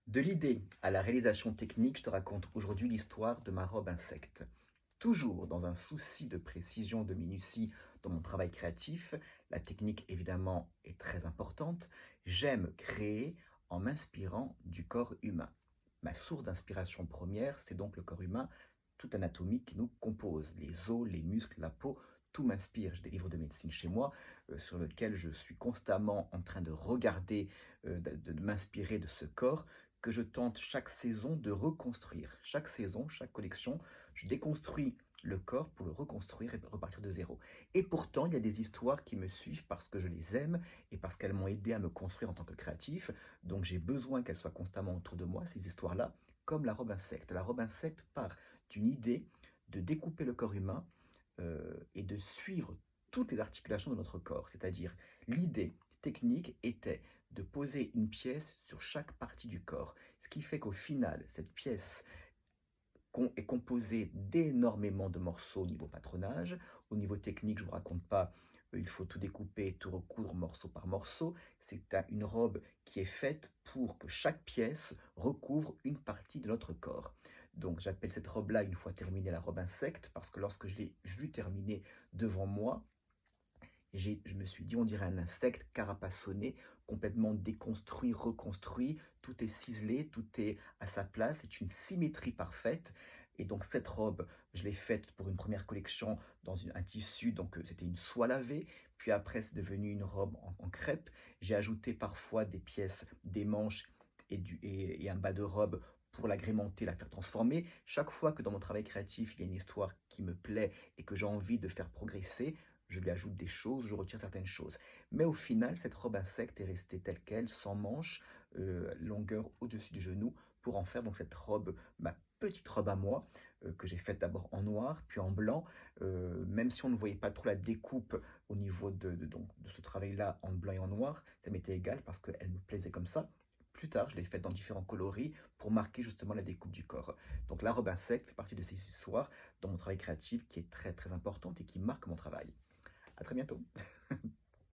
De l'idée à la réalisation technique, je te raconte aujourd'hui l'histoire de ma robe insecte. Toujours dans un souci de précision, de minutie dans mon travail créatif, la technique évidemment est très importante, j'aime créer en m'inspirant du corps humain. Ma source d'inspiration première, c'est donc le corps humain, toute l'anatomie qui nous compose, les os, les muscles, la peau, tout m'inspire. J'ai des livres de médecine chez moi sur lesquels je suis constamment en train de regarder, de m'inspirer de ce corps que je tente chaque saison de reconstruire. Chaque saison, chaque collection, je déconstruis le corps pour le reconstruire et repartir de zéro. Et pourtant, il y a des histoires qui me suivent parce que je les aime et parce qu'elles m'ont aidé à me construire en tant que créatif. Donc j'ai besoin qu'elles soient constamment autour de moi, ces histoires-là, comme la robe insecte. La robe insecte part d'une idée de découper le corps humain et de suivre toutes les articulations de notre corps. C'est-à-dire, l'idée technique était de poser une pièce sur chaque partie du corps. Ce qui fait qu'au final, cette pièce est composée d'énormément de morceaux au niveau patronage. Au niveau technique, je ne vous raconte pas, il faut tout découper, tout recoudre morceau par morceau. C'est une robe qui est faite pour que chaque pièce recouvre une partie de notre corps. Donc j'appelle cette robe-là, une fois terminée, la robe insecte, parce que lorsque je l'ai vue terminée devant moi, je me suis dit, on dirait un insecte carapassonné, complètement déconstruit, reconstruit, tout est ciselé, tout est à sa place, c'est une symétrie parfaite. Et donc cette robe, je l'ai faite pour une première collection dans un tissu, donc c'était une soie lavée, puis après c'est devenu une robe en crêpe. J'ai ajouté parfois des pièces, des manches et un bas de robe pour l'agrémenter, la faire transformer. Chaque fois que dans mon travail créatif, il y a une histoire qui me plaît et que j'ai envie de faire progresser, je lui ajoute des choses, je retire certaines choses. Mais au final, cette robe insecte est restée telle quelle, sans manches, longueur au-dessus du genou, pour en faire donc cette robe, ma petite robe à moi, que j'ai faite d'abord en noir, puis en blanc. Même si on ne voyait pas trop la découpe au niveau donc, de ce travail-là en blanc et en noir, ça m'était égal parce qu'elle me plaisait comme ça. Plus tard, je l'ai faite dans différents coloris pour marquer justement la découpe du corps. Donc la robe insecte fait partie de ces histoires dans mon travail créatif qui est très très importante et qui marque mon travail. À très bientôt.